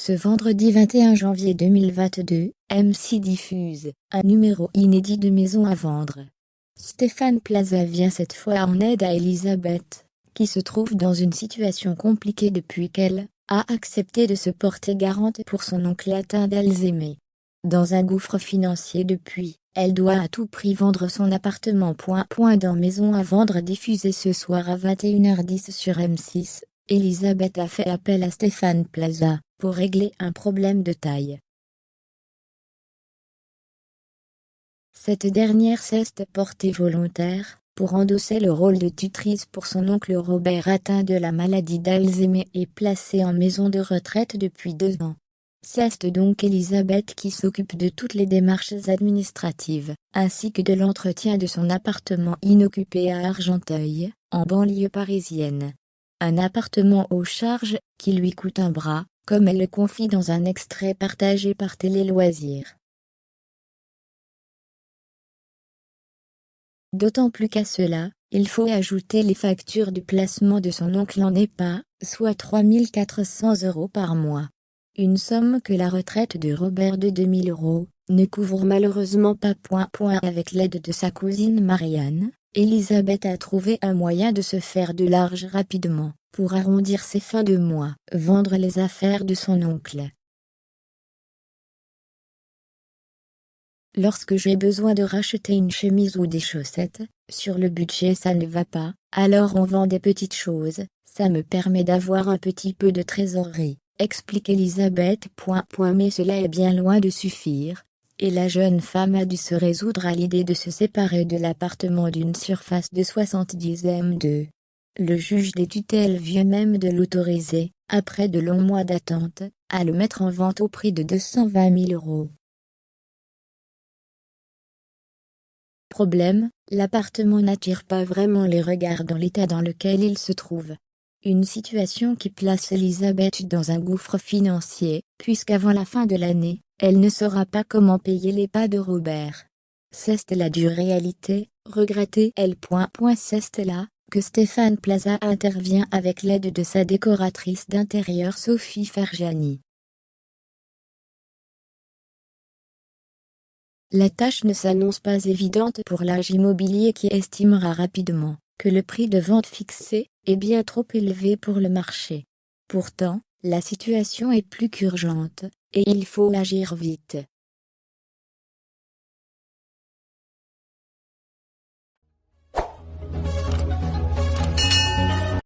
Ce vendredi 21 janvier 2022, M6 diffuse un numéro inédit de Maison à vendre. Stéphane Plaza vient cette fois en aide à Elisabeth, qui se trouve dans une situation compliquée depuis qu'elle a accepté de se porter garante pour son oncle atteint d'Alzheimer. Dans un gouffre financier depuis, elle doit à tout prix vendre son appartement. Dans Maison à vendre diffusé ce soir à 21h10 sur M6, Elisabeth a fait appel à Stéphane Plaza pour régler un problème de taille. Cette dernière s'est portée volontaire pour endosser le rôle de tutrice pour son oncle Robert atteint de la maladie d'Alzheimer et placé en maison de retraite depuis 2 ans. C'est donc Elisabeth qui s'occupe de toutes les démarches administratives, ainsi que de l'entretien de son appartement inoccupé à Argenteuil, en banlieue parisienne. Un appartement aux charges qui lui coûte un bras, comme elle le confie dans un extrait partagé par Télé Loisirs. D'autant plus qu'à cela, il faut ajouter les factures du placement de son oncle en EHPAD, soit 3 400 € par mois. Une somme que la retraite de Robert de 2 000 € ne couvre malheureusement pas. Avec l'aide de sa cousine Marianne, Elisabeth a trouvé un moyen de se faire de l'argent rapidement, pour arrondir ses fins de mois, vendre les affaires de son oncle. Lorsque j'ai besoin de racheter une chemise ou des chaussettes, sur le budget ça ne va pas, alors on vend des petites choses, ça me permet d'avoir un petit peu de trésorerie, explique Elisabeth. Mais cela est bien loin de suffire, et la jeune femme a dû se résoudre à l'idée de se séparer de l'appartement d'une surface de 70 m². Le juge des tutelles vient même de l'autoriser, après de longs mois d'attente, à le mettre en vente au prix de 220 000 €. Problème, l'appartement n'attire pas vraiment les regards dans l'état dans lequel il se trouve. Une situation qui place Elisabeth dans un gouffre financier, puisqu'avant la fin de l'année, elle ne saura pas comment payer l'EHPAD de Robert. C'est la dure réalité, regrettait-elle. C'est là que Stéphane Plaza intervient avec l'aide de sa décoratrice d'intérieur Sophie Fergiani. La tâche ne s'annonce pas évidente pour l'agent immobilier qui estimera rapidement que le prix de vente fixé est bien trop élevé pour le marché. Pourtant, la situation est plus qu'urgente, et il faut agir vite.